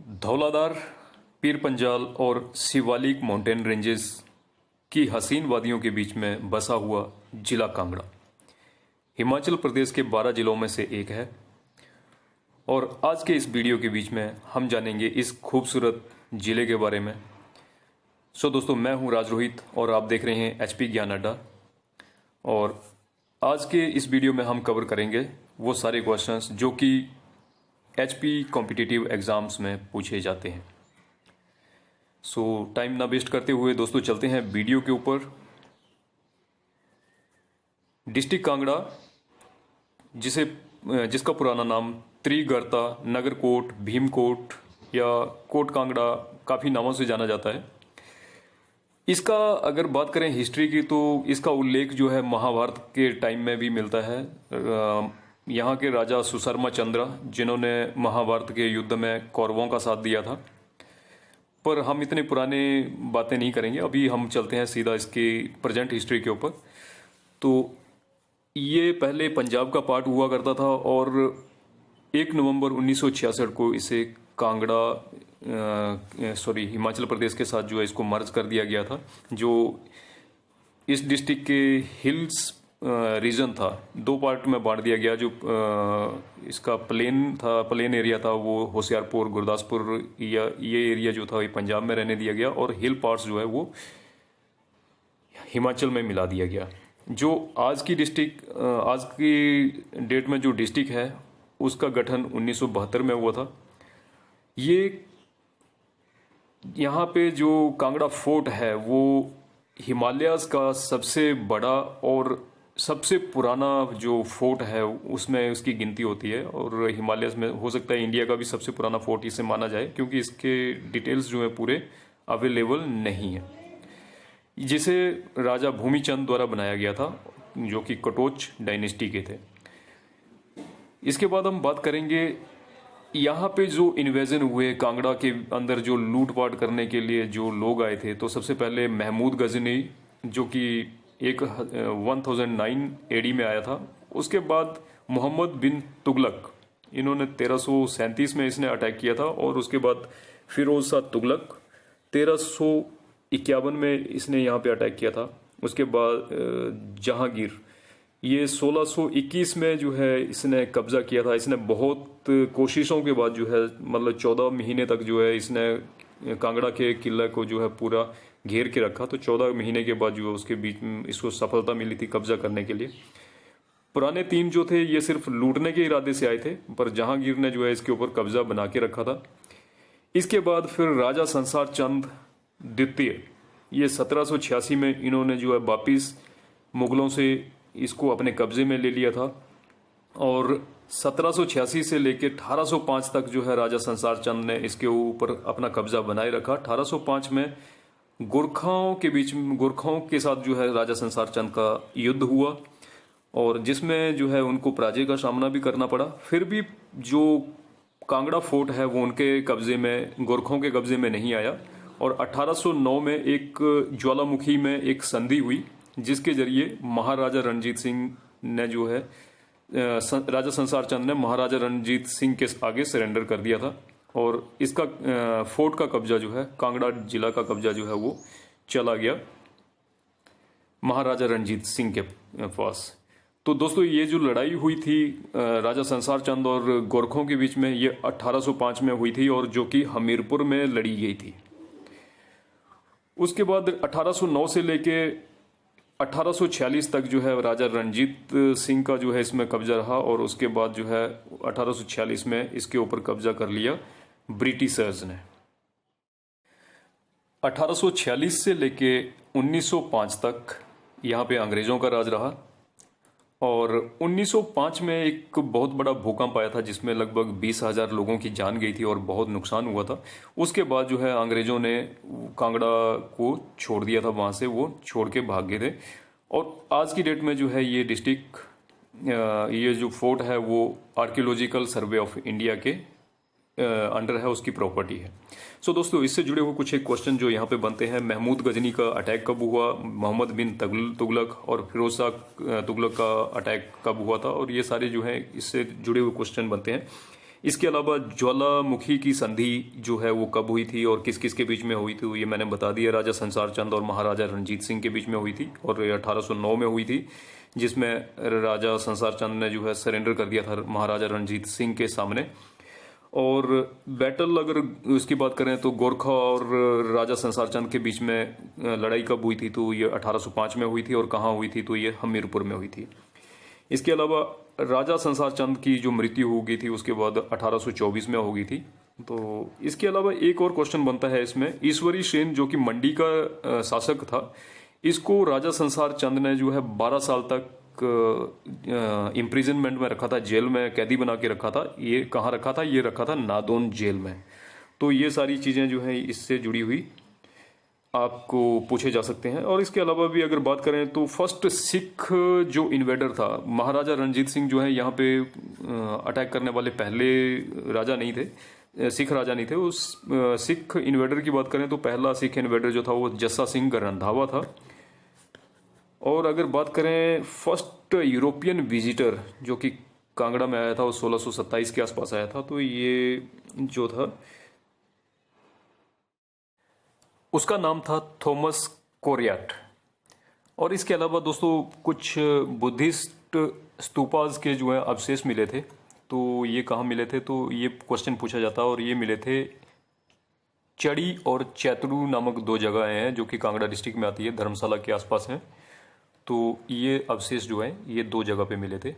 धौलाधार, पीर पंजाल और Shivalik mountain ranges की हसीन वादियों के बीच में बसा हुआ जिला कांगड़ा हिमाचल प्रदेश के 12 जिलों में से एक है। और आज के इस वीडियो के बीच में हम जानेंगे इस खूबसूरत जिले के बारे में। दोस्तों, मैं हूं राज रोहित और आप देख रहे हैं एचपी ज्ञान अड्डा। और आज के इस वीडियो में हम कवर करेंगे वो सारे क्वेश्चंस जो कि एचपी कॉम्पिटिटिव एग्जाम्स में पूछे जाते हैं। टाइम ना वेस्ट करते हुए दोस्तों चलते हैं वीडियो के ऊपर। डिस्ट्रिक्ट कांगड़ा, जिसका पुराना नाम त्रिगर्ता, नगरकोट, भीमकोट या कोट कांगड़ा काफ़ी नामों से जाना जाता है। इसका अगर बात करें हिस्ट्री की तो इसका उल्लेख जो है महाभारत के टाइम में भी मिलता है। यहाँ के राजा सुशर्मा चंद्र, जिन्होंने महाभारत के युद्ध में कौरवों का साथ दिया था। पर हम इतने पुराने बातें नहीं करेंगे, अभी हम चलते हैं सीधा इसकी प्रेजेंट हिस्ट्री के ऊपर। तो ये पहले पंजाब का पार्ट हुआ करता था और 1 नवंबर 1966 को इसे हिमाचल प्रदेश के साथ जो है इसको मर्ज कर दिया गया था। जो इस डिस्ट्रिक्ट के हिल्स रीजन था, 2 पार्ट में बांट दिया गया। जो इसका प्लेन एरिया था वो होशियारपुर, गुरदासपुर या ये एरिया जो था ये पंजाब में रहने दिया गया, और हिल पार्ट्स जो है वो हिमाचल में मिला दिया गया। जो आज की डेट में जो डिस्ट्रिक्ट है उसका गठन 1972 में हुआ था। ये यहाँ पे जो कांगड़ा फोर्ट है वो हिमालयाज का सबसे बड़ा और सबसे पुराना जो फोर्ट है उसमें उसकी गिनती होती है। और हिमालयस में हो सकता है इंडिया का भी सबसे पुराना फोर्ट इसे माना जाए, क्योंकि इसके डिटेल्स जो है पूरे अवेलेबल नहीं है। जिसे राजा भूमिचंद द्वारा बनाया गया था, जो कि कटोच डायनेस्टी के थे। इसके बाद हम बात करेंगे यहाँ पे जो इन्वेजन हुए कांगड़ा के अंदर, जो लूटपाट करने के लिए जो लोग आए थे। तो सबसे पहले महमूद गजनी, जो कि 1009 एडी में आया था। उसके बाद मोहम्मद बिन तुगलक, इन्होंने 1337 में इसने अटैक किया था। और उसके बाद फिरोज शाह तुगलक 1351 में इसने यहाँ पे अटैक किया था। उसके बाद जहांगीर, ये 1621 में जो है इसने कब्जा किया था। इसने बहुत कोशिशों के बाद जो है, मतलब 14 महीने तक जो है इसने कांगड़ा के किला को जो है पूरा घेर के रखा। तो 14 महीने के बाद जो है उसके बीच में इसको सफलता मिली थी कब्जा करने के लिए। पुराने 3 जो थे ये सिर्फ लूटने के इरादे से आए थे, पर जहांगीर ने जो है इसके ऊपर कब्जा बना के रखा था। इसके बाद फिर राजा संसार चंद द्वितीय, ये 1786 में इन्होंने जो है वापिस मुगलों से इसको अपने कब्जे में ले लिया था। और 1786 से लेकर 1805 तक जो है राजा संसार चंद ने इसके ऊपर अपना कब्जा बनाए रखा। 1805 में गोरखाओं के साथ जो है राजा संसार चंद का युद्ध हुआ, और जिसमें जो है उनको पराजय का सामना भी करना पड़ा। फिर भी जो कांगड़ा फोर्ट है वो उनके कब्जे में, गोरखाओं के कब्जे में नहीं आया। और 1809 में एक ज्वालामुखी में एक संधि हुई, जिसके जरिए महाराजा रणजीत सिंह ने जो है राजा संसार चंद ने महाराजा रणजीत सिंह के आगे सरेंडर कर दिया था। और इसका फोर्ट का कब्जा जो है, कांगड़ा जिला का कब्जा जो है वो चला गया महाराजा रणजीत सिंह के पास। तो दोस्तों ये जो लड़ाई हुई थी राजा संसार चंद और गोरखों के बीच में, ये 1805 में हुई थी, और जो कि हमीरपुर में लड़ी गई थी। उसके बाद 1809 से लेके 1846 तक जो है राजा रणजीत सिंह का जो है इसमें कब्जा रहा। और उसके बाद जो है 1846 में इसके ऊपर कब्जा कर लिया ब्रिटिशर्स ने। 1846 से लेके 1905 तक यहाँ पे अंग्रेजों का राज रहा। और 1905 में एक बहुत बड़ा भूकंप आया था, जिसमें लगभग 20,000 लोगों की जान गई थी और बहुत नुकसान हुआ था। उसके बाद जो है अंग्रेजों ने कांगड़ा को छोड़ दिया था, वहाँ से वो छोड़ के भाग गए थे। और आज की डेट में जो है ये डिस्ट्रिक्ट, ये जो फोर्ट है वो आर्कियोलॉजिकल सर्वे ऑफ इंडिया के अंडर है, उसकी प्रॉपर्टी है। दोस्तों इससे जुड़े हुए कुछ एक क्वेश्चन जो यहाँ पे बनते हैं। महमूद गजनी का अटैक कब हुआ, मोहम्मद बिन तुगलक और फिरोज शाह तुगलक का अटैक कब हुआ था, और ये सारे जो है इससे जुड़े हुए क्वेश्चन बनते हैं। इसके अलावा ज्वालामुखी की संधि जो है वो कब हुई थी और किस किस के बीच में हुई थी, ये मैंने बता दिया। राजा संसार चंद और महाराजा रणजीत सिंह के बीच में हुई थी और ये 1809 में हुई थी, जिसमें राजा संसार चंद ने जो है सरेंडर कर दिया था महाराजा रणजीत सिंह के सामने। और बैटल अगर उसकी बात करें तो गोरखा और राजा संसार चंद के बीच में लड़ाई कब हुई थी, तो ये 1805 में हुई थी। और कहाँ हुई थी, तो ये हमीरपुर में हुई थी। इसके अलावा राजा संसार चंद की जो मृत्यु हो गई थी उसके बाद 1824 में हो गई थी। तो इसके अलावा एक और क्वेश्चन बनता है इसमें, ईश्वरी सेन जो कि मंडी का शासक था, इसको राजा संसार चंद ने जो है 12 साल तक इम्प्रिजनमेंट में रखा था, जेल में कैदी बना के रखा था। ये कहाँ रखा था, ये रखा था नादौन जेल में। तो ये सारी चीज़ें जो हैं इससे जुड़ी हुई आपको पूछे जा सकते हैं। और इसके अलावा भी अगर बात करें तो फर्स्ट सिख जो इन्वेडर था, महाराजा रणजीत सिंह जो है यहाँ पे अटैक करने वाले पहले राजा नहीं थे, सिख राजा नहीं थे। उस सिख इन्वेडर की बात करें तो पहला सिख इन्वेडर जो था वो जस्सा सिंह रंधावा था। और अगर बात करें फर्स्ट यूरोपियन विजिटर जो कि कांगड़ा में आया था, वो 1627 के आसपास आया था, तो ये जो था उसका नाम था थॉमस कोरियाट। और इसके अलावा दोस्तों कुछ बुद्धिस्ट स्तूपास के जो है अवशेष मिले थे, तो ये कहाँ मिले थे, तो ये क्वेश्चन पूछा जाता है। और ये मिले थे चड़ी और चैतरू नामक 2 जगह हैं जो कि कांगड़ा डिस्ट्रिक्ट में आती है, धर्मशाला के आसपास हैं। तो ये अवशेष जो है ये 2 जगह पे मिले थे।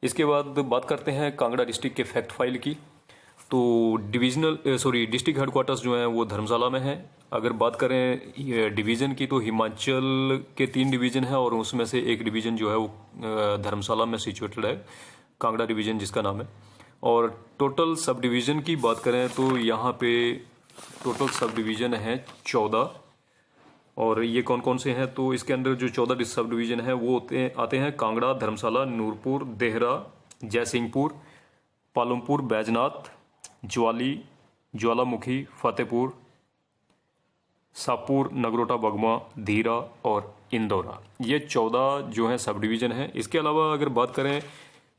इसके बाद बात करते हैं कांगड़ा डिस्ट्रिक्ट के फैक्ट फाइल की। तो डिस्ट्रिक्ट हेडक्वार्टर्स जो हैं वो धर्मशाला में है। अगर बात करें डिवीज़न की तो हिमाचल के 3 डिवीज़न है और उसमें से एक डिवीज़न जो है वो धर्मशाला में सिचुएटेड है, कांगड़ा डिवीज़न जिसका नाम है। और टोटल सब डिवीज़न की बात करें तो यहाँ पे टोटल सब डिवीज़न है 14। और ये कौन कौन से हैं, तो इसके अंदर जो 14 सब डिवीज़न है वो आते हैं कांगड़ा, धर्मशाला, नूरपुर, देहरा, जयसिंहपुर, पालमपुर, बैजनाथ, ज्वाली, ज्वालामुखी, फतेहपुर, सापुर, नगरोटा, बगमा, धीरा और इंदौरा। ये 14 जो है सब डिवीज़न है। इसके अलावा अगर बात करें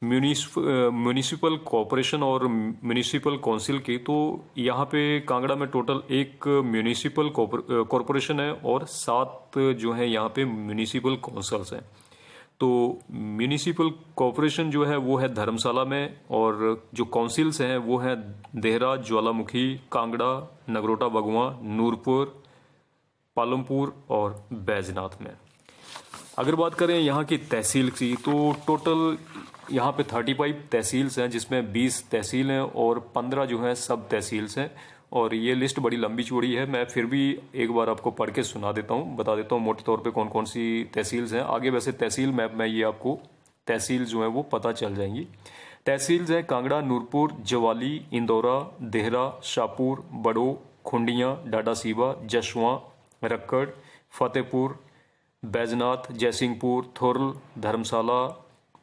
म्यूनिसिपल कॉरपोरेशन और म्यूनिसिपल काउंसिल की, तो यहाँ पे कांगड़ा में टोटल 1 म्यूनिसिपल कॉरपोरेशन है और 7 जो है यहाँ पे म्यूनिसिपल काउंसिल्स हैं। तो म्यूनिसिपल कॉरपोरेशन जो है वो है धर्मशाला में, और जो काउंसिल्स हैं वो हैं देहरा, ज्वालामुखी, कांगड़ा, नगरोटा, बगवा, नूरपुर, पालमपुर और बैजनाथ में। अगर बात करें यहाँ की तहसील की, तो टोटल यहाँ पे 35 तहसील्स हैं, जिसमें 20 तहसील हैं और 15 जो हैं सब तहसील्स हैं। और ये लिस्ट बड़ी लंबी चौड़ी है, मैं फिर भी एक बार आपको पढ़ के सुना देता हूँ, बता देता हूँ मोटे तौर पे कौन कौन सी तहसील्स हैं। आगे वैसे तहसील मैप में ये आपको तहसील जो है वो पता चल जाएंगी। तहसील्स हैं कांगड़ा, नूरपुर, ज्वाली, इंदौरा, देहरा, शाहपुर, बड़ो, खुंडियाँ, डाडासीबा, जसवां, रक्कड़, फतेहपुर, बैजनाथ, जयसिंहपुर, थुरल, धर्मशाला,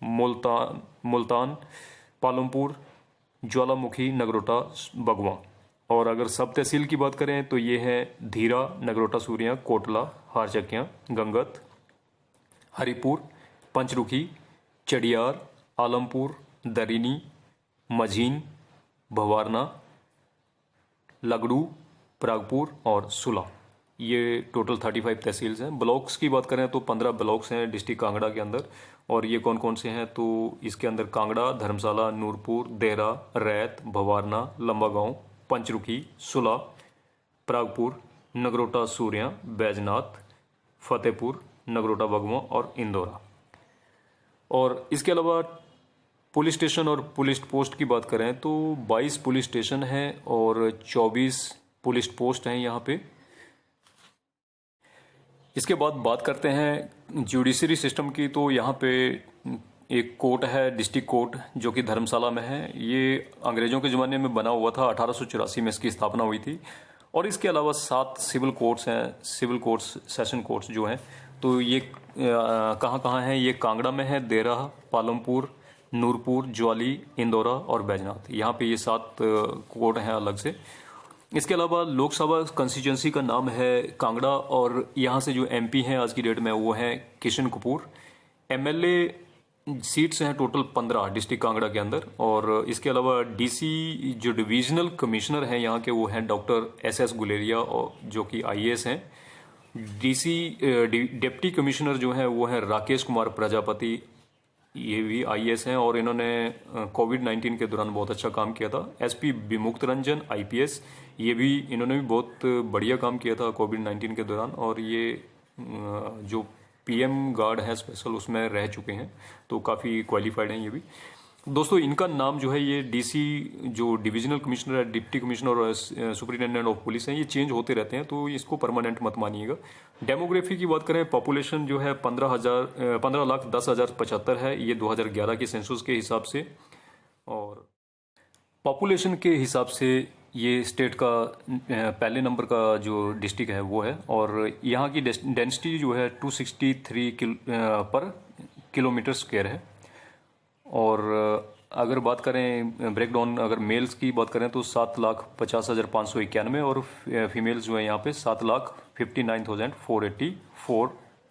मुल्तान, पालमपुर, ज्वालामुखी, नगरोटा, बगवा। और अगर सब तहसील की बात करें तो ये है धीरा, नगरोटा सूरियाँ, कोटला, हारचक्याँ, गंगत, हरिपुर, पंचरुखी, चडियार, आलमपुर, दरीनी, मझीन, भवारना, लगड़ू, प्रागपुर और सुला। ये टोटल 35 तहसील्स हैं। ब्लॉक्स की बात करें तो 15 ब्लॉक्स हैं डिस्ट्रिक्ट कांगड़ा के अंदर। और ये कौन कौन से हैं, तो इसके अंदर कांगड़ा, धर्मशाला, नूरपुर, देहरा, रैत, भवारना, लंबागांव, पंचरुखी, सुला, प्रागपुर, नगरोटा सूरियाँ, बैजनाथ, फतेहपुर, नगरोटा बगवा और इंदौरा। और इसके अलावा पुलिस स्टेशन और पुलिस पोस्ट की बात करें तो 22 पुलिस स्टेशन हैं और 24 पुलिस पोस्ट हैं यहाँ पे। इसके बाद बात करते हैं जुडिशरी सिस्टम की, तो यहाँ पे एक कोर्ट है, डिस्ट्रिक्ट कोर्ट, जो कि धर्मशाला में है। ये अंग्रेज़ों के ज़माने में बना हुआ था, 1884 में इसकी स्थापना हुई थी। और इसके अलावा 7 सिविल कोर्ट्स हैं, सिविल कोर्ट्स, सेशन कोर्ट्स जो हैं। तो ये कहाँ कहाँ हैं, ये कांगड़ा में है, देहरा, पालमपुर, नूरपुर, ज्वाली, इंदौरा और बैजनाथ। यहाँ पे ये 7 कोर्ट हैं अलग से। इसके अलावा लोकसभा कंस्टिट्यूंसी का नाम है कांगड़ा, और यहाँ से जो एमपी हैं आज की डेट में वो हैं किशन कपूर। एमएलए सीट्स हैं टोटल 15 डिस्ट्रिक्ट कांगड़ा के अंदर। और इसके अलावा डीसी जो डिविजनल कमिश्नर हैं यहाँ के वो हैं डॉक्टर एस गुलेरिया, और जो कि आईएएस हैं। डीसी डिप्टी कमिश्नर जो है वो है राकेश कुमार प्रजापति, ये भी आईएएस हैं और इन्होंने कोविड-19 के दौरान बहुत अच्छा काम किया था। एसपी विमुक्त रंजन आईपीएस, ये भी इन्होंने भी बहुत बढ़िया काम किया था कोविड-19 के दौरान, और ये जो पीएम गार्ड है स्पेशल उसमें रह चुके हैं, तो काफ़ी क्वालिफाइड हैं ये भी। दोस्तों इनका नाम जो है ये डीसी जो डिविजनल कमिश्नर है, डिप्टी कमिश्नर और सुपरिटेंडेंट ऑफ पुलिस हैं, ये चेंज होते रहते हैं, तो इसको परमानेंट मत मानिएगा। डेमोग्राफी की बात करें, पॉपुलेशन जो है 15,10,075 है, ये 2011 के सेंसस के हिसाब से। और पॉपुलेशन के हिसाब से ये स्टेट का पहले नंबर का जो डिस्ट्रिक्ट है वो है, और यहाँ की डेंसिटी जो है 263 पर किलोमीटर स्क्वायर है। और अगर बात करें ब्रेक डाउन, अगर मेल्स की बात करें तो 7,50,591 और फीमेल्स जो है यहाँ पे 7,59,484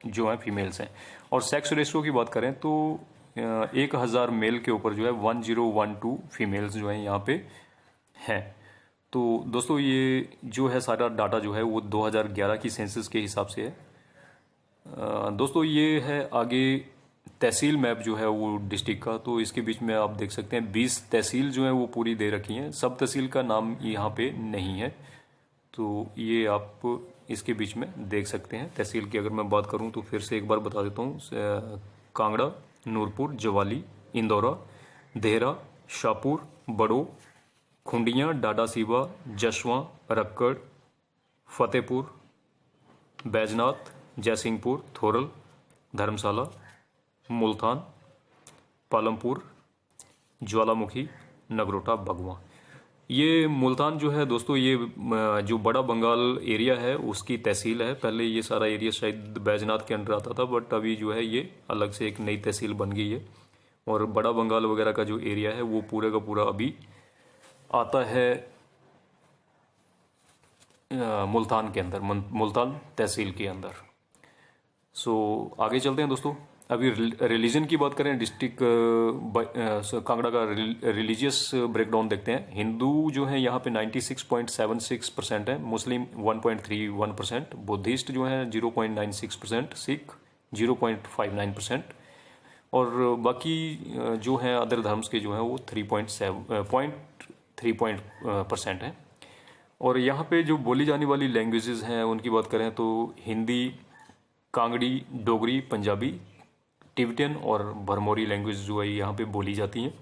जो है फीमेल्स हैं। और सेक्स रेशो की बात करें तो 1,000 मेल के ऊपर जो है 1012 फीमेल्स जो है यहाँ पे हैं। तो दोस्तों ये जो है सारा डाटा जो है वो 2011 की सेंसस के हिसाब से है। दोस्तों ये है आगे तहसील मैप जो है वो डिस्ट्रिक्ट का, तो इसके बीच में आप देख सकते हैं 20 तहसील जो है वो पूरी दे रखी हैं। सब तहसील का नाम यहाँ पे नहीं है, तो ये आप इसके बीच में देख सकते हैं। तहसील की अगर मैं बात करूँ तो फिर से एक बार बता देता हूँ, कांगड़ा, नूरपुर, जवाली, इंदौरा, देहरा, शाहपुर, बड़ो, खुंडियाँ, डाडा सीबा, जसवां, रक्कड़, फतेहपुर, बैजनाथ, जयसिंहपुर, थोरल, धर्मशाला, मुल्तान, पालमपुर, ज्वालामुखी, नगरोटा, भगवा। ये मुल्तान जो है दोस्तों ये जो बड़ा बंगाल एरिया है उसकी तहसील है। पहले ये सारा एरिया शायद बैजनाथ के अंडर आता था, बट अभी जो है ये अलग से एक नई तहसील बन गई है। और बड़ा बंगाल वगैरह का जो एरिया है वो पूरे का पूरा अभी आता है मुल्तान के अंदर, मुल्तान तहसील के अंदर। सो आगे चलते हैं दोस्तों। अभी रिलीजन की बात करें, डिस्ट्रिक्ट कांगड़ा का रिलीजियस ब्रेकडाउन देखते हैं। हिंदू जो है यहाँ पे 96.76% है, मुस्लिम 1.31%, बुद्धिस्ट जो है 0.96%, सिख 0.59%, और बाकी जो है अदर धर्म्स के जो है वो 3.3% है। और यहाँ पे जो बोली जाने वाली लैंग्वेजेस हैं उनकी बात करें तो हिंदी, कांगड़ी, डोगरी, पंजाबी, टिबेटियन और भरमौरी लैंग्वेज जो है यहाँ पे बोली जाती हैं।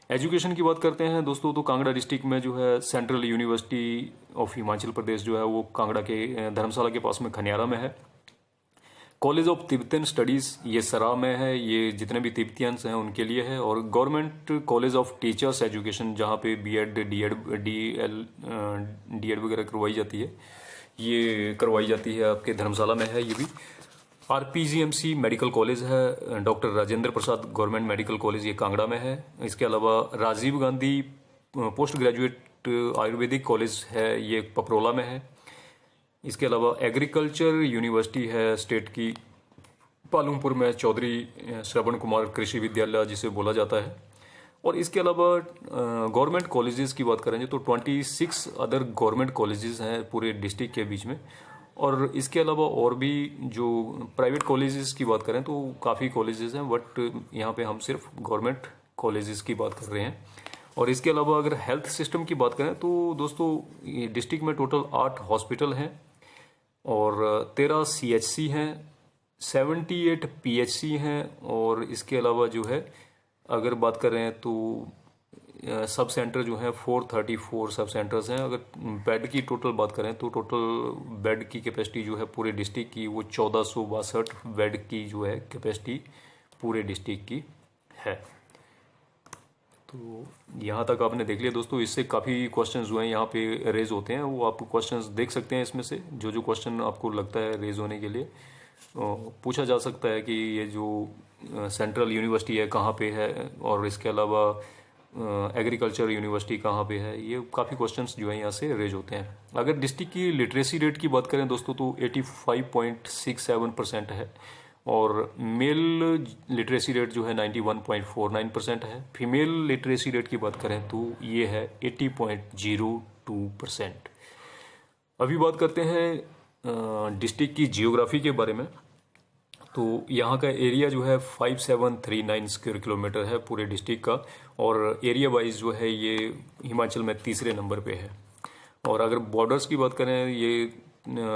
एजुकेशन की बात करते हैं दोस्तों, तो कांगड़ा डिस्ट्रिक्ट में जो है central university of Himachal Pradesh जो है वो कांगड़ा के धर्मशाला के पास में खनियारा में है। कॉलेज ऑफ तिब्बतन स्टडीज़ ये सरा में है, ये जितने भी तिब्बतियंस हैं उनके लिए है। और government college of teachers education जहाँ पे बीएड, डीएड वगैरह करवाई जाती है, ये करवाई जाती है आपके धर्मशाला में है। ये भी आरपीजीएमसी मेडिकल कॉलेज है, doctor Rajendra Prasad government medical college ये कांगड़ा में है। इसके अलावा Rajiv Gandhi post graduate Ayurvedic college है, ये पपरोला में है। इसके अलावा एग्रीकल्चर यूनिवर्सिटी है स्टेट की पालमपुर में, चौधरी श्रवण कुमार कृषि विद्यालय जिसे बोला जाता है। और इसके अलावा गवर्नमेंट कॉलेजेस की बात करेंगे तो 26 अदर गवर्नमेंट कॉलेजेस हैं पूरे डिस्ट्रिक्ट के बीच में। और इसके अलावा और भी जो प्राइवेट कॉलेजेस की बात करें तो काफ़ी कॉलेजेस हैं, बट यहाँ पे हम सिर्फ गवर्नमेंट कॉलेजेस की बात कर रहे हैं। और इसके अलावा अगर हेल्थ सिस्टम की बात करें तो दोस्तों डिस्ट्रिक्ट में टोटल 8 हॉस्पिटल हैं और 13 सीएचसी हैं, 78 पीएचसी हैं। और इसके अलावा जो है अगर बात करें तो सब सेंटर जो है 434 सब सेंटर्स हैं। अगर बेड की टोटल बात करें तो टोटल बेड की कैपेसिटी जो है पूरे डिस्ट्रिक्ट की वो 1462 बेड की जो है कैपेसिटी पूरे डिस्ट्रिक्ट की है। तो यहाँ तक आपने देख लिया दोस्तों। इससे काफ़ी क्वेश्चंस जो हैं यहाँ पे रेज होते हैं, वो आप क्वेश्चंस देख सकते हैं। इसमें से जो जो क्वेश्चन आपको लगता है रेज होने के लिए पूछा जा सकता है कि ये जो सेंट्रल यूनिवर्सिटी है कहाँ पे है, और इसके अलावा एग्रीकल्चर यूनिवर्सिटी कहाँ पे है, ये काफ़ी क्वेश्चंस जो है यहाँ से रेज होते हैं। अगर डिस्ट्रिक्ट की लिटरेसी रेट की बात करें दोस्तों तो 85.67% है। और मेल लिटरेसी रेट जो है 91.49% है। फीमेल लिटरेसी रेट की बात करें तो ये है 80.02%। अभी बात करते हैं डिस्ट्रिक्ट की जियोग्राफी के बारे में। तो यहाँ का एरिया जो है 5739 स्क्वायर किलोमीटर है पूरे डिस्ट्रिक्ट का, और एरिया वाइज जो है ये हिमाचल में तीसरे नंबर पे है। और अगर बॉर्डर्स की बात करें, ये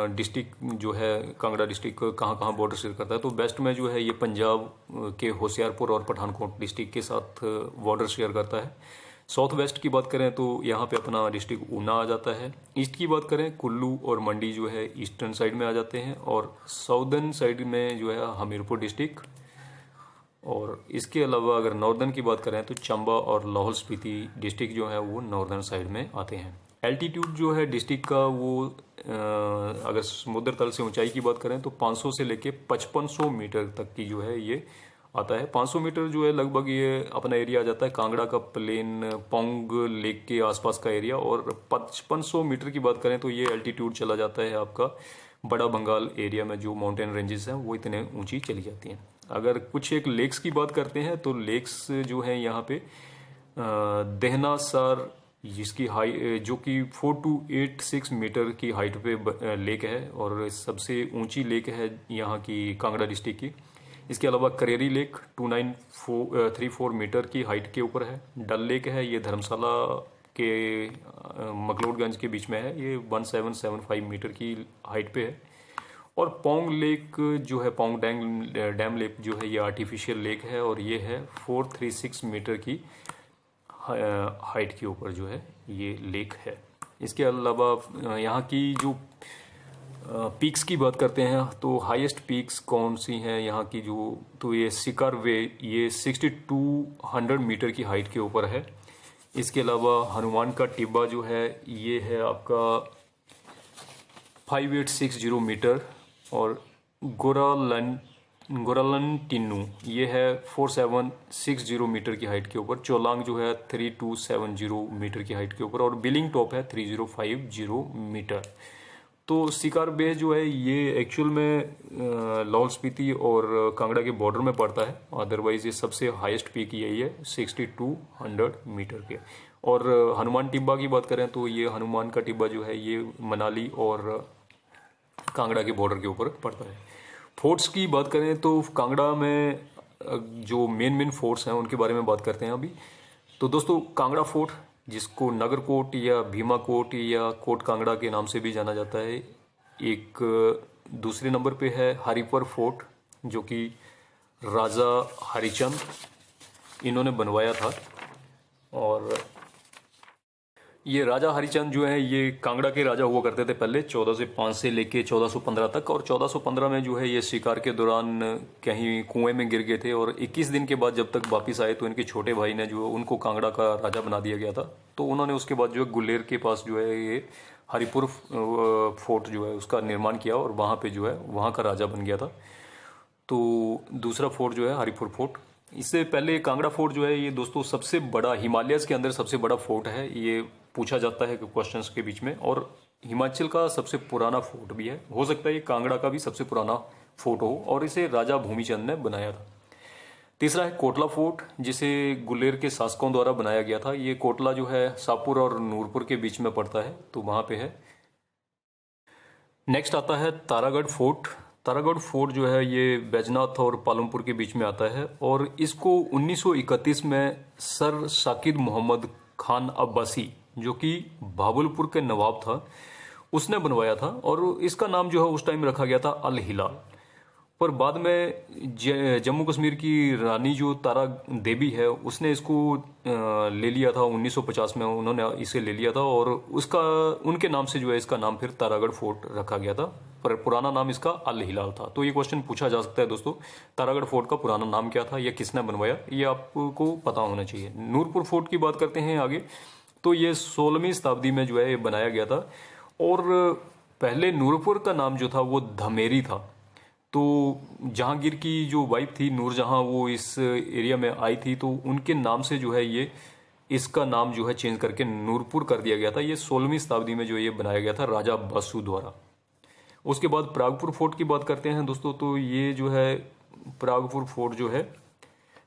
डिस्ट्रिक्ट जो है कांगड़ा डिस्ट्रिक्ट कहाँ कहाँ बॉर्डर शेयर करता है, तो वेस्ट में जो है ये पंजाब के होशियारपुर और पठानकोट डिस्ट्रिक्ट के साथ बॉर्डर शेयर करता है। साउथ वेस्ट की बात करें तो यहाँ पे अपना डिस्ट्रिक्ट ऊना आ जाता है। ईस्ट की बात करें कुल्लू और मंडी जो है ईस्टर्न साइड में आ जाते हैं, और साउदर्न साइड में जो है हमीरपुर डिस्ट्रिक्ट। और इसके अलावा अगर नॉर्दर्न की बात करें तो चंबा और लाहौल स्पीति डिस्ट्रिक्ट जो है वो नॉर्दर्न साइड में आते हैं। एल्टीट्यूड जो है डिस्ट्रिक्ट का वो अगर समुद्र तल से ऊंचाई की बात करें तो 500 से लेके 5500 मीटर तक की जो है ये आता है। 500 मीटर जो है लगभग ये अपना एरिया आ जाता है कांगड़ा का प्लेन, पोंग लेक के आसपास का एरिया। और 5500 मीटर की बात करें तो ये एल्टीट्यूड चला जाता है आपका बड़ा बंगाल एरिया में, जो माउंटेन रेंजेस हैं वो इतने ऊंची चली जाती हैं। अगर कुछ एक लेक्स की बात करते हैं तो लेक्स जो है यहाँ पे देहनासार, जिसकी हाई जो कि 4286 मीटर की हाइट पे लेक है और सबसे ऊंची लेक है यहाँ की कांगड़ा डिस्ट्रिक्ट की। इसके अलावा करेरी लेक 2934 मीटर की हाइट के ऊपर है। डल लेक है, ये धर्मशाला के मकलोडगंज के बीच में है, ये 1775 मीटर की हाइट पे है। और पोंग लेक जो है, पोंग डैम लेक जो है, ये आर्टिफिशियल लेक है और ये है 436 मीटर की हाइट के ऊपर जो है ये लेक है। इसके अलावा यहाँ की जो पीक्स की बात करते हैं तो हाईएस्ट पीक्स कौन सी हैं यहाँ की, जो तो ये सिकार वे, ये 6200 मीटर की हाइट के ऊपर है। इसके अलावा हनुमान का टिब्बा जो है ये है आपका 5860 मीटर, और गोरालन टिन्नू ये है 4760 मीटर की हाइट के ऊपर। चोलांग जो है 3270 मीटर की हाइट के ऊपर, और बिलिंग टॉप है 3050 मीटर। तो सिकार बे जो है ये एक्चुअल में लाहौल स्पीति और कांगड़ा के बॉर्डर में पड़ता है। अदरवाइज ये सबसे हाईएस्ट पीक यही है 6200 मीटर के। और हनुमान टिब्बा की बात करें तो ये हनुमान का टिब्बा जो है ये मनाली और कांगड़ा के बॉर्डर के ऊपर पड़ता है। फोर्ट्स की बात करें तो कांगड़ा में जो मेन फोर्ट्स हैं उनके बारे में बात करते हैं अभी। तो दोस्तों, कांगड़ा फोर्ट, जिसको नगर कोट या भीमा कोट या कोट कांगड़ा के नाम से भी जाना जाता है, एक दूसरे नंबर पे है हरिपुर फोर्ट, जो कि राजा हरिचंद इन्होंने बनवाया था। और ये राजा हरिचंद जो है ये कांगड़ा के राजा हुआ करते थे पहले, 1405 से लेके 1415 तक। और 1415 में जो है ये शिकार के दौरान कहीं कुएं में गिर गए थे, और 21 दिन के बाद जब तक वापिस आए तो इनके छोटे भाई ने जो उनको कांगड़ा का राजा बना दिया गया था। तो उन्होंने उसके बाद जो है गुलेर के पास जो है ये हरिपुर फोर्ट जो है उसका निर्माण किया, और वहाँ पे जो है वहाँ का राजा बन गया था। तो दूसरा फोर्ट जो है हरिपुर फोर्ट। इससे पहले कांगड़ा फोर्ट जो है ये दोस्तों सबसे बड़ा, हिमालयस के अंदर सबसे बड़ा फोर्ट है। ये पूछा जाता है क्वेश्चंस के बीच में, और हिमाचल का सबसे पुराना फोर्ट भी है। हो सकता है ये कांगड़ा का भी सबसे पुराना फोर्ट हो, और इसे राजा भूमिचंद ने बनाया था। तीसरा है कोटला फोर्ट, जिसे गुलेर के शासकों द्वारा बनाया गया था। ये कोटला जो है शाहपुर और नूरपुर के बीच में पड़ता है, तो वहाँ पे है। नेक्स्ट आता है तारागढ़ फोर्ट। तारागढ़ फोर्ट जो है ये बैजनाथ और पालमपुर के बीच में आता है, और इसको 1931 में सर साकिब मोहम्मद खान अब्बासी, जो कि भावलपुर के नवाब था, उसने बनवाया था। और इसका नाम जो है उस टाइम रखा गया था अल हिलाल। पर बाद में जम्मू कश्मीर की रानी जो तारा देवी है उसने इसको ले लिया था 1950 में, उन्होंने इसे ले लिया था, और उसका उनके नाम से जो है इसका नाम फिर तारागढ़ फोर्ट रखा गया था, पर पुराना नाम इसका अल हिलाल था। तो ये क्वेश्चन पूछा जा सकता है दोस्तों, तारागढ़ फोर्ट का पुराना नाम क्या था, यह किसने बनवाया, ये आपको पता होना चाहिए। नूरपुर फोर्ट की बात करते हैं आगे। तो ये 16वीं शताब्दी में जो है ये बनाया गया था, और पहले नूरपुर का नाम जो था वो धमेरी था। तो जहांगीर की जो वाइफ थी नूरजहां, वो इस एरिया में आई थी, तो उनके नाम से जो है ये इसका नाम जो है चेंज करके नूरपुर कर दिया गया था। ये 16वीं शताब्दी में जो ये बनाया गया था राजा बसु द्वारा। उसके बाद प्रागपुर फोर्ट की बात करते हैं दोस्तों। तो ये जो है प्रागपुर फोर्ट जो है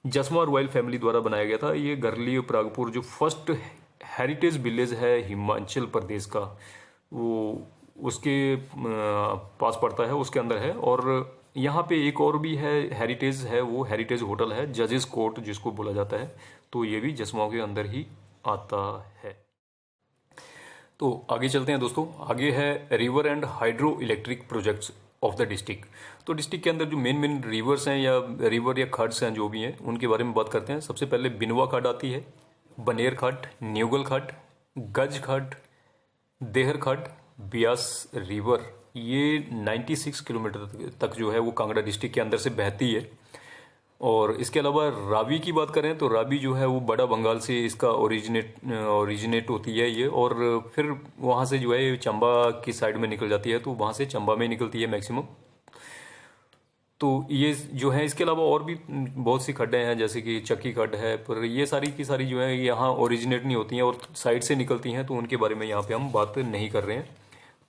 जसवा रॉयल फैमिली द्वारा बनाया गया था। ये गरली प्रागपुर जो फर्स्ट हेरिटेज विलेज है हिमाचल प्रदेश का, वो उसके पास पड़ता है, उसके अंदर है। और यहाँ पे एक और भी है हेरिटेज है, वो हेरिटेज होटल है जजेस कोर्ट जिसको बोला जाता है, तो ये भी जसवा के अंदर ही आता है। तो आगे चलते हैं दोस्तों। आगे है river and hydro electric projects of the district. तो डिस्ट्रिक्ट के अंदर जो मेन रिवर्स हैं या रिवर या खड्स हैं जो भी हैं, उनके बारे में बात करते हैं। सबसे पहले बिनवा खड्ड आती है, बनेर खड्ड, न्यूगल खड्ड, गज खड्ड, देहर खड्ड, ब्यास रिवर। ये 96 किलोमीटर तक जो है वो कांगड़ा डिस्ट्रिक्ट के अंदर से बहती है। और इसके अलावा रावी की बात करें तो रावी जो है वो बड़ा बंगाल से इसका ओरिजिनेट होती है ये, और फिर वहाँ से जो है ये चंबा की साइड में निकल जाती है, तो वहाँ से चंबा में निकलती है मैक्सिमम। तो ये जो है, इसके अलावा और भी बहुत सी खड्डें हैं जैसे कि चक्की खड्ड है, पर ये सारी की सारी जो है यहाँ ओरिजिनेट नहीं होती हैं और साइड से निकलती हैं, तो उनके बारे में यहाँ पे हम बात नहीं कर रहे हैं।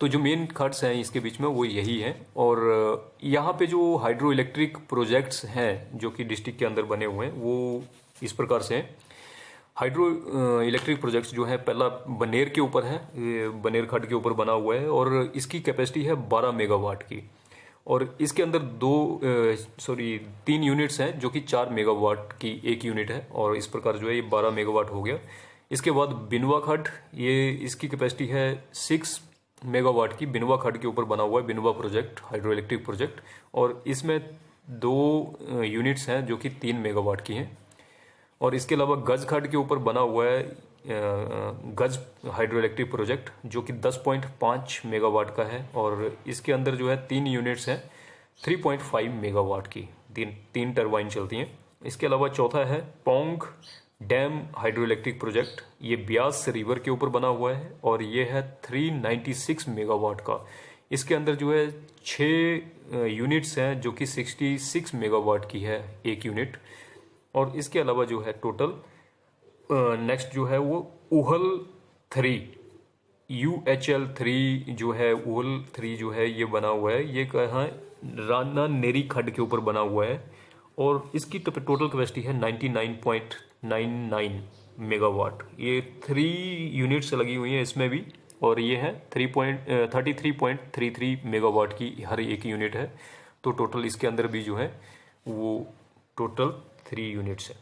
तो जो मेन खड्स हैं इसके बीच में वो यही है। और यहाँ पे जो हाइड्रो इलेक्ट्रिक प्रोजेक्ट्स हैं जो कि डिस्ट्रिक्ट के अंदर बने हुए हैं वो इस प्रकार से हैं। हाइड्रो इलेक्ट्रिक प्रोजेक्ट्स जो है, पहला बनेर के ऊपर है, ये बनेर खड्ड के ऊपर बना हुआ है और इसकी कैपेसिटी है 12 मेगावाट की। और इसके अंदर 3 यूनिट्स हैं जो कि 4 मेगावाट की एक यूनिट है, और इस प्रकार जो है ये 12 मेगावाट हो गया। इसके बाद बिनवा खड्ड, ये इसकी कैपेसिटी है 6 मेगावाट की। बिनवा खड्ड के ऊपर बना हुआ है Binwa project, hydro electric project, और इसमें 2 यूनिट्स हैं जो कि 3 मेगावाट की हैं। और इसके अलावा गज खड्ड के ऊपर बना हुआ है गज हाइड्रो इलेक्ट्रिक प्रोजेक्ट जो कि 10.5 मेगावाट का है, और इसके अंदर जो है 3 यूनिट्स हैं 3.5 मेगावाट की, तीन टरबाइन चलती हैं। इसके अलावा चौथा है Pong dam hydro electric project, ये ब्यास रिवर के ऊपर बना हुआ है और ये है 396 मेगावाट का। इसके अंदर जो है 6 यूनिट्स हैं जो कि 66 मेगावाट की है एक यूनिट। और इसके अलावा जो है टोटल नेक्स्ट जो है वो उहल 3 UHL 3 जो है, उहल 3 जो है ये बना हुआ है, ये कहाँ राना नेरी खड्ड के ऊपर बना हुआ है, और इसकी टोटल कैपेसिटी है 99.99 मेगावाट। ये 3 यूनिट्स लगी हुई हैं इसमें भी, और ये है 33.33 मेगावाट की हर एक यूनिट है। तो टोटल इसके अंदर भी जो है वो टोटल 3 यूनिट्स है।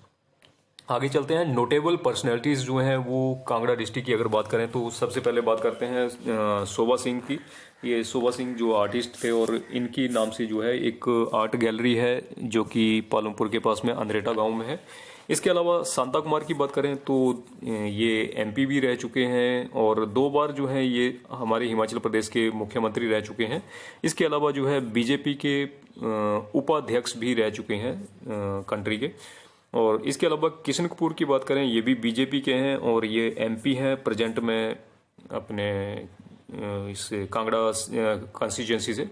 आगे चलते हैं। नोटेबल पर्सनैलिटीज़ जो हैं वो कांगड़ा डिस्ट्रिक्ट की अगर बात करें तो सबसे पहले बात करते हैं शोभा सिंह की। ये शोभा सिंह जो आर्टिस्ट थे, और इनकी नाम से जो है एक आर्ट गैलरी है जो कि पालमपुर के पास में अंद्रेटा गांव में है। इसके अलावा शांता कुमार की बात करें तो ये MP भी रह चुके हैं, और 2 बार जो है ये हमारे हिमाचल प्रदेश के मुख्यमंत्री रह चुके हैं। इसके अलावा जो है BJP के उपाध्यक्ष भी रह चुके हैं कंट्री के। और इसके अलावा किशन कपूर की बात करें, ये भी BJP के हैं और ये MP हैं प्रेजेंट में अपने इस कांगड़ा कॉन्स्टिट्यूंसी से।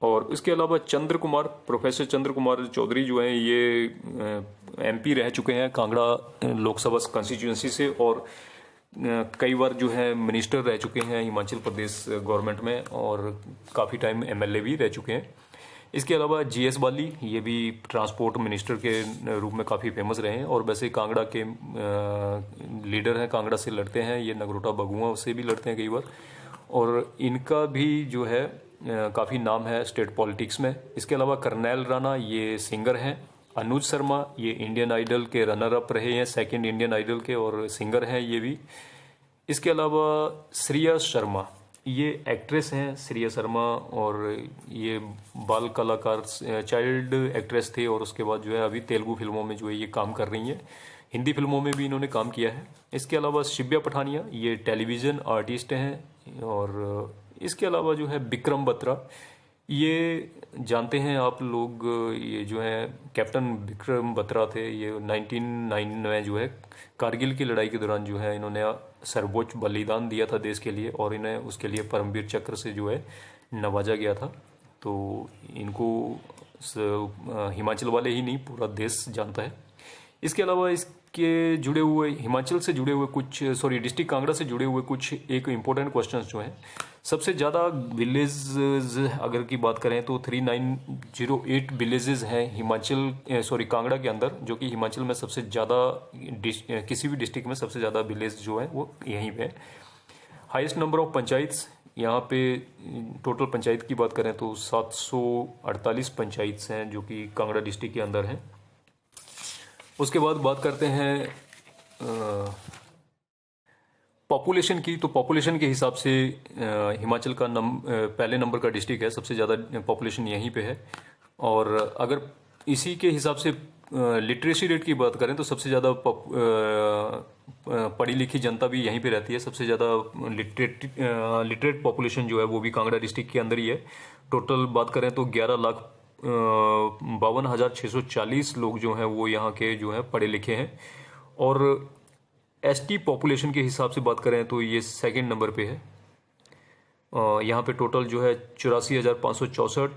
और इसके अलावा प्रोफेसर चंद्र कुमार चौधरी जो हैं ये MP रह चुके हैं कांगड़ा लोकसभा कॉन्स्टिट्यूंसी से, और कई बार जो है मिनिस्टर रह चुके हैं हिमाचल प्रदेश गवर्नमेंट में, और काफ़ी टाइम MLA भी रह चुके हैं। इसके अलावा GS बाली, ये भी ट्रांसपोर्ट मिनिस्टर के रूप में काफ़ी फेमस रहे हैं, और वैसे कांगड़ा के लीडर हैं, कांगड़ा से लड़ते हैं, ये नगरोटा बगुआ से भी लड़ते हैं कई बार, और इनका भी जो है काफ़ी नाम है स्टेट पॉलिटिक्स में। इसके अलावा करनैल राणा, ये सिंगर हैं। अनुज शर्मा, ये इंडियन आइडल के रनर अप रहे हैं, 2nd इंडियन आइडल के, और सिंगर हैं ये भी। इसके अलावा श्रिया शर्मा, ये एक्ट्रेस हैं श्रिया शर्मा, और ये बाल कलाकार चाइल्ड एक्ट्रेस थे, और उसके बाद जो है अभी तेलुगु फिल्मों में जो है ये काम कर रही हैं, हिंदी फिल्मों में भी इन्होंने काम किया है। इसके अलावा शिव्या पठानिया, ये टेलीविज़न आर्टिस्ट हैं। और इसके अलावा जो है विक्रम बत्रा, ये जानते हैं आप लोग, ये जो है कैप्टन विक्रम बत्रा थे, ये 1909 में जो है कारगिल की लड़ाई के दौरान जो है इन्होंने सर्वोच्च बलिदान दिया था देश के लिए, और इन्हें उसके लिए परमवीर चक्र से जो है नवाजा गया था। तो इनको हिमाचल वाले ही नहीं पूरा देश जानता है। इसके अलावा इसके जुड़े हुए हिमाचल से जुड़े हुए कुछ डिस्ट्रिक्ट कांगड़ा से जुड़े हुए कुछ एक इम्पोर्टेंट क्वेश्चंस जो हैं सबसे ज़्यादा विलेज अगर की बात करें तो 3908 विलेजेस हैं कांगड़ा के अंदर, जो कि हिमाचल में सबसे ज़्यादा किसी भी डिस्ट्रिक्ट में सबसे ज़्यादा विलेज जो है वो यहीं पे है। हाईएस्ट नंबर ऑफ पंचायत्स यहाँ पे, टोटल पंचायत की बात करें तो 748 पंचायत्स हैं जो कि कांगड़ा डिस्ट्रिक्ट के अंदर हैं। उसके बाद बात करते हैं पॉपुलेशन की। तो पॉपुलेशन के हिसाब से हिमाचल का पहले नंबर का डिस्ट्रिक्ट है, सबसे ज़्यादा पॉपुलेशन यहीं पे है। और अगर इसी के हिसाब से लिटरेसी रेट की बात करें तो सबसे ज़्यादा पढ़ी लिखी जनता भी यहीं पे रहती है। सबसे ज़्यादा लिटरेट पॉपुलेशन जो है वो भी कांगड़ा डिस्ट्रिक्ट के अंदर ही है। टोटल बात करें तो 11,52,640 लोग जो हैं वो यहाँ के जो है पढ़े लिखे हैं। और एसटी पॉपुलेशन के हिसाब से बात करें तो ये सेकंड नंबर पे है। यहाँ पे टोटल जो है 84,564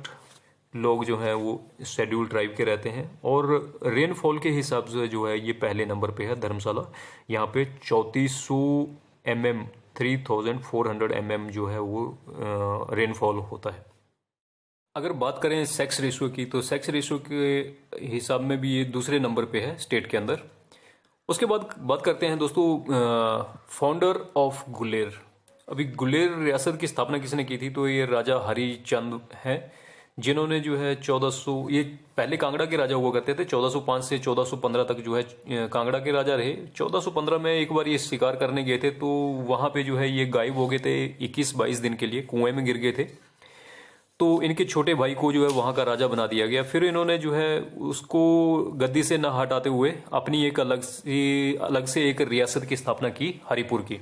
लोग जो हैं वो शेड्यूल ट्राइब के रहते हैं। और रेनफॉल के हिसाब से जो है ये पहले नंबर पे है धर्मशाला। यहाँ पे 3400 mm 3400 mm जो है वो रेनफॉल होता है। अगर बात करें सेक्स रेशियो की, तो सेक्स रेशियो के हिसाब में भी ये दूसरे नंबर पे है स्टेट के अंदर। उसके बाद बात करते हैं दोस्तों फाउंडर ऑफ गुलेर। अभी गुलेर रियासत की स्थापना किसने की थी, तो ये राजा हरिचंद हैं, जिन्होंने जो है 1400, ये पहले कांगड़ा के राजा हुआ करते थे। 1405 से 1415 तक जो है कांगड़ा के राजा रहे। 1415 में एक बार ये शिकार करने गए थे, तो वहां पे जो है ये गायब हो गए थे 21-22 दिन के लिए, कुएं में गिर गए थे। तो इनके छोटे भाई को जो है वहां का राजा बना दिया गया। फिर इन्होंने जो है उसको गद्दी से न हटाते हुए अपनी एक अलग से एक रियासत की स्थापना की, हरिपुर की।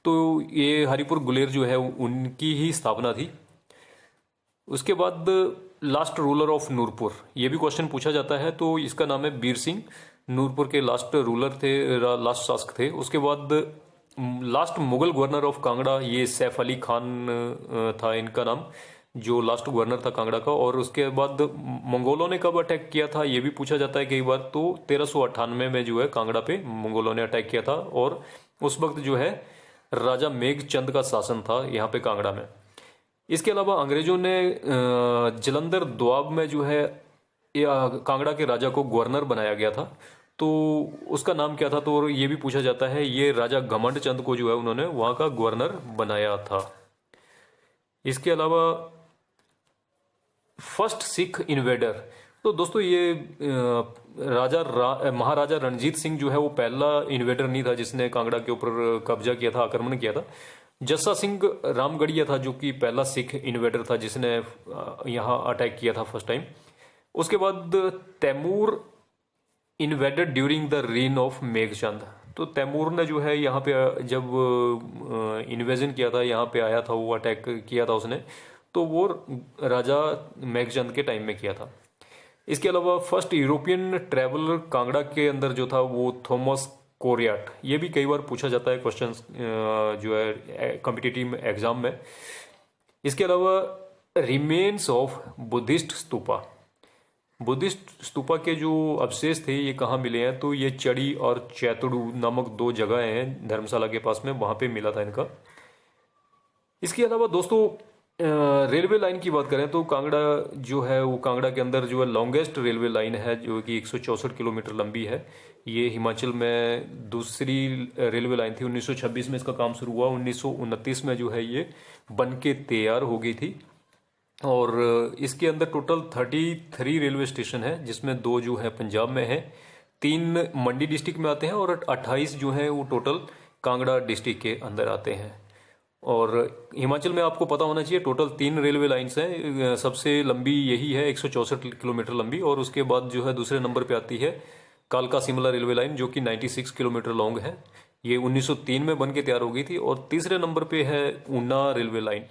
तो ये हरिपुर गुलेर जो है उनकी ही स्थापना थी। उसके बाद लास्ट रूलर ऑफ नूरपुर, ये भी क्वेश्चन पूछा जाता है। तो इसका नाम है बीर सिंह, नूरपुर के लास्ट रूलर थे, लास्ट शासक थे। उसके बाद last Mughal governor of Kangra, ये सैफ अली खान था इनका नाम, जो लास्ट गवर्नर था कांगड़ा का। और उसके बाद मंगोलों ने कब अटैक किया था ये भी पूछा जाता है कई बार। तो 1398 में जो है कांगड़ा पे मंगोलों ने अटैक किया था, और उस वक्त जो है राजा मेघचंद का शासन था यहाँ पे कांगड़ा में। इसके अलावा अंग्रेजों ने जलंधर दोआब में जो है कांगड़ा के राजा को गवर्नर बनाया गया था। तो उसका नाम क्या था, तो ये भी पूछा जाता है। ये राजा घमंड चंद को जो है उन्होंने वहां का गवर्नर बनाया था। इसके अलावा फर्स्ट सिख इन्वेडर, तो दोस्तों ये महाराजा रणजीत सिंह जो है वो पहला इन्वेडर नहीं था जिसने कांगड़ा के ऊपर कब्जा किया था, आक्रमण किया था। जस्सा सिंह रामगढ़िया था जो कि पहला सिख इन्वेडर था जिसने यहाँ अटैक किया था फर्स्ट टाइम। उसके बाद Timur invaded during the reign of Meghchand. तो तैमूर ने जो है यहाँ पे जब इन्वेजन किया था, यहाँ पे आया था, वो अटैक किया था उसने, तो वो राजा मेघचंद के टाइम में किया था। इसके अलावा फर्स्ट यूरोपियन ट्रैवलर कांगड़ा के अंदर जो था वो थॉमस कोरियाट। ये भी कई बार पूछा जाता है क्वेश्चन जो है कॉम्पिटिटिव एग्जाम में। इसके अलावा remains of Buddhist stupa, Buddhist stupa के जो अवशेष थे ये कहाँ मिले हैं, तो ये चड़ी और चैतुडू नामक दो जगह हैं धर्मशाला के पास में, वहां पे मिला था इनका। इसके अलावा दोस्तों रेलवे लाइन की बात करें तो कांगड़ा जो है वो कांगड़ा के अंदर जो है लॉन्गेस्ट रेलवे लाइन है जो कि 164 किलोमीटर लंबी है। ये हिमाचल में दूसरी रेलवे लाइन थी। 1926 में इसका काम शुरू हुआ, 1929 में जो है ये बन के तैयार हो गई थी। और इसके अंदर टोटल 33 रेलवे स्टेशन है, जिसमें 2 जो है पंजाब में है, 3 मंडी डिस्ट्रिक्ट में आते हैं और 28 जो है वो टोटल कांगड़ा डिस्ट्रिक्ट के अंदर आते हैं। और हिमाचल में आपको पता होना चाहिए टोटल 3 रेलवे लाइंस हैं। सबसे लंबी यही है 164 किलोमीटर लंबी, और उसके बाद जो है दूसरे नंबर पे आती है कालका शिमला रेलवे लाइन जो कि 96 किलोमीटर लॉन्ग है। ये 1903 में बन के तैयार हो गई थी। और तीसरे नंबर पे है Una railway line.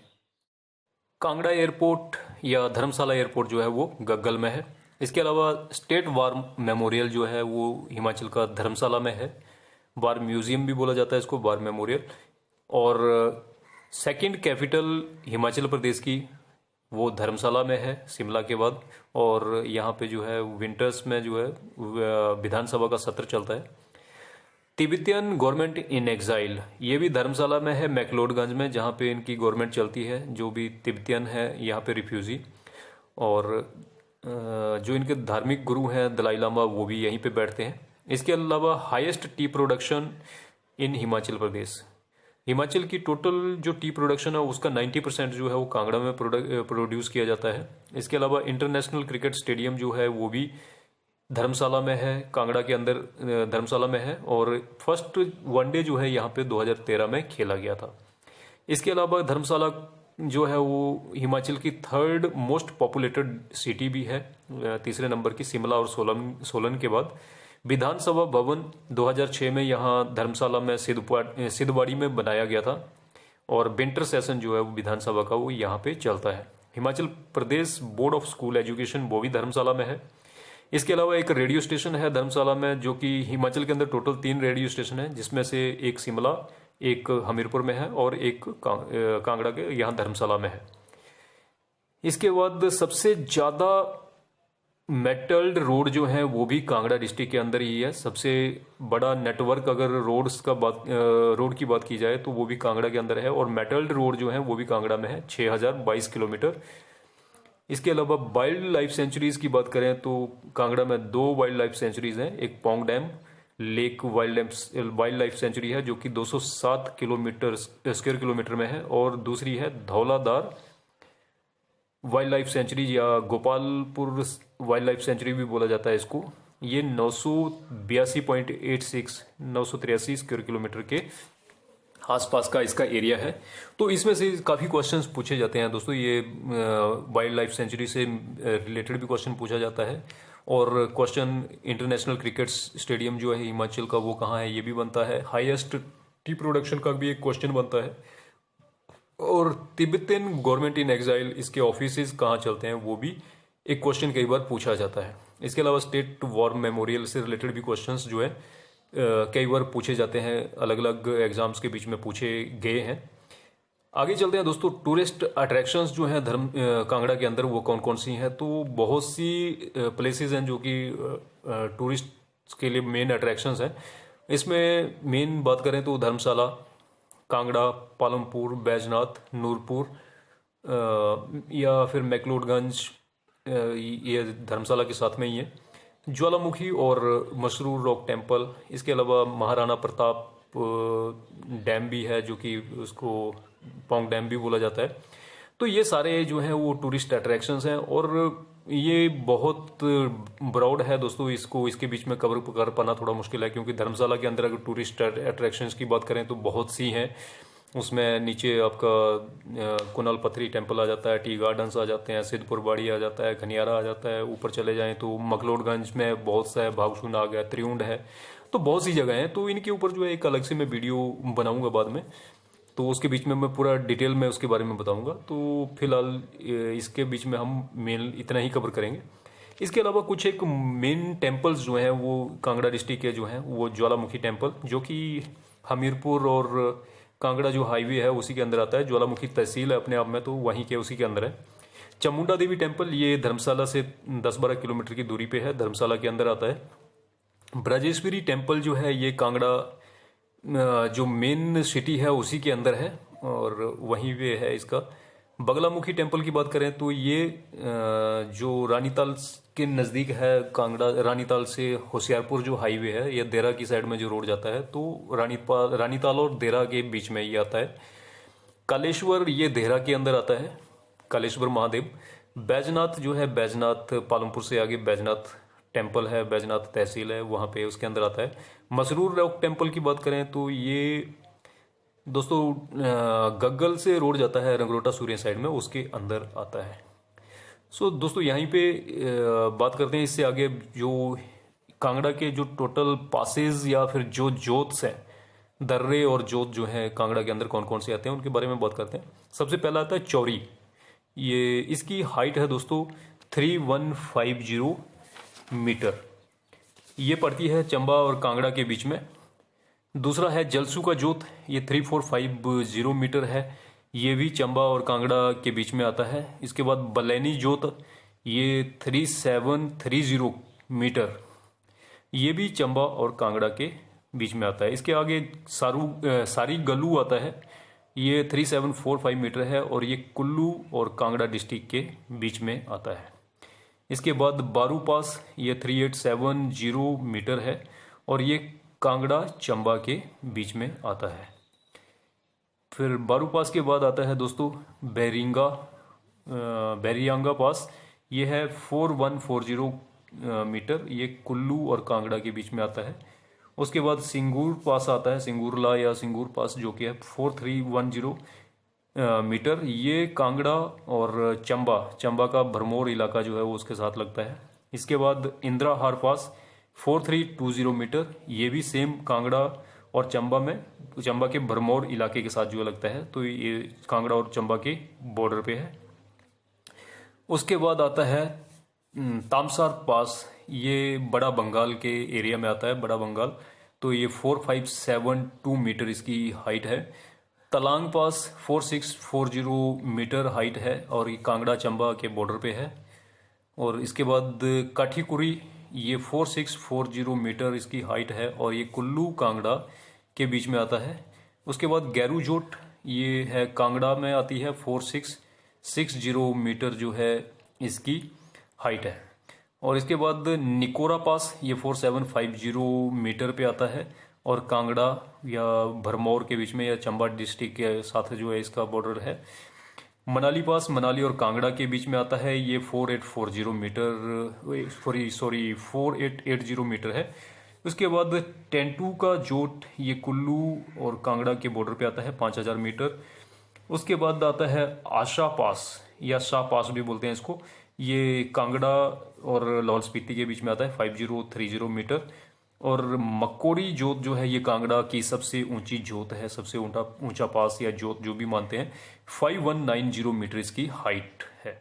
Kangra airport या धर्मशाला एयरपोर्ट जो है वो गग्गल में है। इसके अलावा स्टेट वार मेमोरियल जो है वो हिमाचल का धर्मशाला में है। वार म्यूजियम भी बोला जाता है इसको, वार मेमोरियल। और सेकंड कैपिटल हिमाचल प्रदेश की वो धर्मशाला में है शिमला के बाद। और यहाँ पे जो है विंटर्स में जो है विधानसभा का सत्र चलता है। तिब्बतियन गवर्नमेंट इन एग्जाइल, ये भी धर्मशाला में है, मैक्लोडगंज में, जहाँ पे इनकी गवर्नमेंट चलती है। जो भी तिब्बतियन है यहाँ पे रिफ्यूजी, और जो इनके धार्मिक गुरु हैं दलाई लामा, वो भी यहीं पे बैठते हैं। इसके अलावा highest tea production in Himachal Pradesh, Himachal की टोटल जो टी प्रोडक्शन है उसका 90% जो है वो कांगड़ा में प्रोड्यूस किया जाता है। इसके अलावा इंटरनेशनल क्रिकेट स्टेडियम जो है वो भी धर्मशाला में है, कांगड़ा के अंदर धर्मशाला में है, और फर्स्ट वनडे जो है यहाँ पे 2013 में खेला गया था। इसके अलावा धर्मशाला जो है वो हिमाचल की थर्ड मोस्ट पॉपुलेटेड सिटी भी है, तीसरे नंबर की शिमला और सोलन के बाद। विधानसभा भवन 2006 में यहाँ धर्मशाला में सिद्धवाड़ी में बनाया गया था, और विंटर सेशन जो है वो विधानसभा का वो यहाँ पे चलता है। Himachal Pradesh board of school education वो भी धर्मशाला में है। इसके अलावा एक रेडियो स्टेशन है धर्मशाला में, जो कि हिमाचल के अंदर टोटल 3 रेडियो स्टेशन है, जिसमें से एक शिमला, एक हमीरपुर में है, और एक कांगड़ा के यहाँ धर्मशाला में है। इसके बाद सबसे ज़्यादा मेटल्ड रोड जो है वो भी कांगड़ा डिस्ट्रिक्ट के अंदर ही है। सबसे बड़ा नेटवर्क अगर रोड की बात की जाए तो वो भी कांगड़ा के अंदर है, और मेटल्ड रोड जो है वो भी कांगड़ा में है, 6022 किलोमीटर। इसके अलावा वाइल्ड लाइफ सेंचुरीज की बात करें तो कांगड़ा में 2 वाइल्ड लाइफ सेंचुरीज हैं। एक Pong dam lake wild life sanctuary है जो कि 207 स्क्वायर किलोमीटर में है, और दूसरी है धौलाधार वाइल्ड लाइफ सेंचुरी, या गोपालपुर वाइल्ड लाइफ सेंचुरी भी बोला जाता है इसको। ये 983 स्क्वायर किलोमीटर के आसपास का इसका एरिया है। तो इसमें से काफ़ी क्वेश्चंस पूछे जाते हैं दोस्तों, ये वाइल्ड लाइफ सेंचुरी से रिलेटेड भी क्वेश्चन पूछा जाता है, और क्वेश्चन इंटरनेशनल क्रिकेट स्टेडियम जो है हिमाचल का वो कहाँ है ये भी बनता है। हाईएस्ट टी प्रोडक्शन का भी एक क्वेश्चन बनता है, और तिब्बतियन गवर्नमेंट इन एग्जाइल इसके ऑफिसेज कहाँ चलते हैं वो भी एक क्वेश्चन कई बार पूछा जाता है। इसके अलावा स्टेट वॉर मेमोरियल से रिलेटेड भी क्वेश्चंस जो है कई बार पूछे जाते हैं, अलग अलग एग्जाम्स के बीच में पूछे गए हैं। आगे चलते हैं दोस्तों, टूरिस्ट अट्रैक्शंस जो हैं कांगड़ा के अंदर वो कौन कौन सी हैं। तो बहुत सी प्लेसेस हैं जो कि टूरिस्ट के लिए मेन अट्रैक्शंस हैं। इसमें मेन बात करें तो धर्मशाला, कांगड़ा, पालमपुर, बैजनाथ, नूरपुर, या फिर मैक्लोडगंज, ये धर्मशाला के साथ में ही है, ज्वालामुखी और मसरूर रॉक टेम्पल। इसके अलावा महाराणा प्रताप डैम भी है जो कि उसको पोंग डैम भी बोला जाता है। तो ये सारे जो हैं वो टूरिस्ट अट्रैक्शंस हैं, और ये बहुत ब्रॉड है दोस्तों, इसको इसके बीच में कवर कर पाना थोड़ा मुश्किल है, क्योंकि धर्मशाला के अंदर अगर टूरिस्ट अट्रैक्शंस की बात करें तो बहुत सी हैं। उसमें नीचे आपका कुनाल पथरी टेम्पल आ जाता है, टी गार्डन्स आ जाते हैं, सिद्धपुर बाड़ी आ जाता है, खनियारा आ जाता है। ऊपर चले जाएं तो मकलोडगंज में बहुत सा है, भागसू नाग है, त्रिउंड है, तो बहुत सी जगह हैं। तो इनके ऊपर जो है एक अलग से मैं वीडियो बनाऊंगा बाद में, तो उसके बीच में मैं पूरा डिटेल में उसके बारे में बताऊंगा। तो फिलहाल इसके बीच में हम मेन इतना ही कवर करेंगे। इसके अलावा कुछ एक मेन टेम्पल्स जो हैं वो कांगड़ा डिस्ट्रिक्ट के जो हैं वो ज्वालामुखी टेम्पल, जो कि हमीरपुर और कांगड़ा जो हाईवे है उसी के अंदर आता है। ज्वालामुखी तहसील है अपने आप में, तो वहीं के उसी के अंदर है। चामुंडा देवी टेम्पल, ये धर्मशाला से 10-12 किलोमीटर की दूरी पे है, धर्मशाला के अंदर आता है। ब्रजेश्वरी टेम्पल जो है ये कांगड़ा जो मेन सिटी है उसी के अंदर है, और वहीं पे है इसका। बगलामुखी टेम्पल की बात करें तो ये जो रानीताल के नज़दीक है, कांगड़ा रानीताल से होशियारपुर जो हाईवे है, या देरा की साइड में जो रोड जाता है, तो रानीताल और देरा के बीच में ये आता है। कालेश्वर ये देहरा के अंदर आता है, कालेश्वर महादेव। बैजनाथ जो है, बैजनाथ पालमपुर से आगे बैजनाथ टेम्पल है, बैजनाथ तहसील है, वहाँ पे उसके अंदर आता है। मसरूर रॉक टेम्पल की बात करें तो ये दोस्तों गग्गल से रोड जाता है रंगरोटा सूर्य साइड में, उसके अंदर आता है। सो दोस्तों यहीं पे बात करते हैं इससे आगे जो कांगड़ा के जो टोटल पासेज या फिर जो जोत्स हैं, दर्रे और जोत जो है कांगड़ा के अंदर कौन कौन से आते हैं उनके बारे में बात करते हैं। सबसे पहला आता है चौरी, ये इसकी हाइट है दोस्तों 3150 मीटर, ये पड़ती है चंबा और कांगड़ा के बीच में। दूसरा है जलसू का जोत, ये 3450 मीटर है, ये भी चंबा और कांगड़ा के बीच में आता है। इसके बाद बलैनी जोत, ये 3730 मीटर, ये भी चंबा और कांगड़ा के बीच में आता है। इसके आगे सारी गलू आता है, ये 3745 मीटर है और ये कुल्लू और कांगड़ा डिस्ट्रिक्ट के बीच में आता है। इसके बाद बारू पास, ये 3870 मीटर है और ये कांगड़ा चंबा के बीच में आता है। फिर बारू पास के बाद आता है दोस्तों बैरियांगा पास, ये है 4140 मीटर, ये कुल्लू और कांगड़ा के बीच में आता है। उसके बाद सिंगूर पास आता है, सिंगूरला या सिंगूर पास, जो कि है 4310 मीटर, ये कांगड़ा और चंबा का भरमौर इलाका जो है वो उसके साथ लगता है। इसके बाद इंदिरा हार पास 4320 मीटर, ये भी सेम कांगड़ा और चंबा के भरमौर इलाके के साथ जो लगता है, तो ये कांगड़ा और चंबा के बॉर्डर पे है। उसके बाद आता है तामसार पास, ये बड़ा बंगाल के एरिया में आता है, बड़ा बंगाल, तो ये 4572 मीटर इसकी हाइट है। तलांग पास 4640 मीटर हाइट है और ये कांगड़ा चंबा के बॉर्डर पे है। और इसके बाद काठीकुरी, ये 4640 मीटर इसकी हाइट है और ये कुल्लू कांगड़ा के बीच में आता है। उसके बाद गैरूजोट, ये है कांगड़ा में आती है, 4660 मीटर जो है इसकी हाइट है। और इसके बाद निकोरा पास, ये 4750 मीटर पे आता है और कांगड़ा या भरमौर के बीच में या चंबा डिस्ट्रिक्ट के साथ जो है इसका बॉर्डर है। मनाली पास, मनाली और कांगड़ा के बीच में आता है, ये 4840 मीटर, 4880 मीटर है। उसके बाद टेंटू का जोट, ये कुल्लू और कांगड़ा के बॉर्डर पे आता है, 5000 मीटर। उसके बाद आता है आशा पास या शाह पास भी बोलते हैं इसको, ये कांगड़ा और लाहौल स्पीति के बीच में आता है, 5030 मीटर। और मकोरी जोत जो है ये कांगड़ा की सबसे ऊंची जोत है, सबसे ऊंचा पास या जोत जो भी मानते हैं, 5190 मीटर इसकी हाइट है।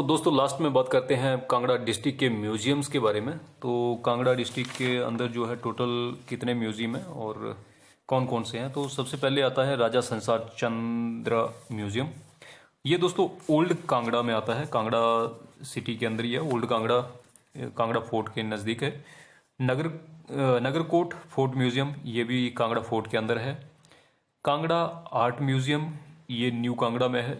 दोस्तों लास्ट में बात करते हैं कांगड़ा डिस्ट्रिक्ट के म्यूजियम्स के बारे में। तो कांगड़ा डिस्ट्रिक्ट के अंदर जो है टोटल कितने म्यूजियम हैं और कौन कौन से हैं। तो सबसे पहले आता है राजा संसार चंद्र म्यूजियम। ये दोस्तों ओल्ड कांगड़ा में आता है, कांगड़ा सिटी के अंदर ही है। ओल्ड कांगड़ा फोर्ट के नज़दीक है। नगरकोट फोर्ट म्यूजियम, ये भी कांगड़ा फोर्ट के अंदर है। कांगड़ा आर्ट म्यूजियम, ये न्यू कांगड़ा में है।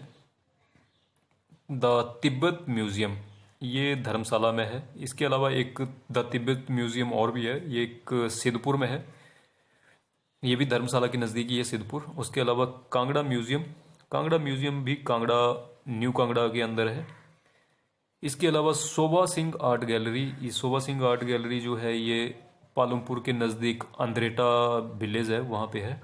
द तिब्बत म्यूजियम, ये धर्मशाला में है। इसके अलावा एक द तिब्बत म्यूजियम और भी है, ये एक सिद्धपुर में है, ये भी धर्मशाला के नज़दीक ही है सिद्धपुर। उसके अलावा कांगड़ा म्यूजियम भी कांगड़ा न्यू कांगड़ा के अंदर है। इसके अलावा शोभा सिंह आर्ट गैलरी, ये शोभा सिंह आर्ट गैलरी जो है ये पालमपुर के नज़दीक अंद्रेटा विलेज है, वहाँ पे है।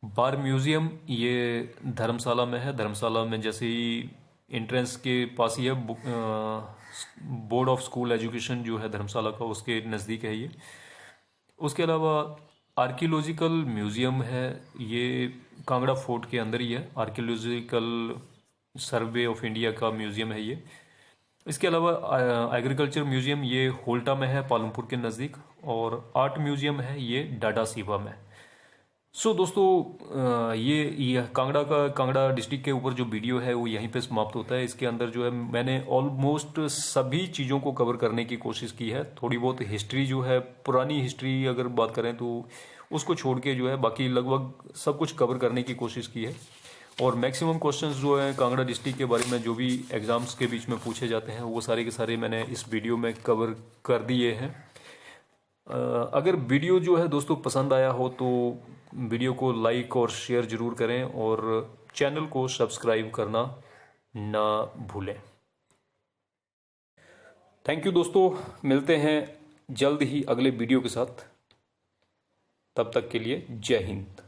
बार म्यूजियम, ये धर्मशाला में है। धर्मशाला में जैसे ही एंट्रेंस के पास ही है, बोर्ड ऑफ स्कूल एजुकेशन जो है धर्मशाला का, उसके नज़दीक है ये। उसके अलावा आर्कियोलॉजिकल म्यूजियम है, ये कांगड़ा फोर्ट के अंदर ही है। आर्कियोलॉजिकल सर्वे ऑफ इंडिया का म्यूजियम है ये। इसके अलावा एग्रीकल्चर म्यूजियम, ये होल्टा में है, पालमपुर के नज़दीक। और आर्ट म्यूजियम है ये डाडा सीबा में। दोस्तों ये कांगड़ा डिस्ट्रिक्ट के ऊपर जो वीडियो है वो यहीं पे समाप्त होता है। इसके अंदर जो है मैंने ऑलमोस्ट सभी चीज़ों को कवर करने की कोशिश की है। थोड़ी बहुत हिस्ट्री जो है, पुरानी हिस्ट्री अगर बात करें तो उसको छोड़ के जो है बाकी लगभग सब कुछ कवर करने की कोशिश की है। और मैक्सिमम क्वेश्चंस जो है कांगड़ा डिस्ट्रिक्ट के बारे में जो भी एग्ज़ाम्स के बीच में पूछे जाते हैं वो सारे के सारे मैंने इस वीडियो में कवर कर दिए हैं। अगर वीडियो जो है दोस्तों पसंद आया हो तो वीडियो को लाइक और शेयर ज़रूर करें और चैनल को सब्सक्राइब करना ना भूलें। थैंक यू दोस्तों, मिलते हैं जल्द ही अगले वीडियो के साथ। तब तक के लिए जय हिंद।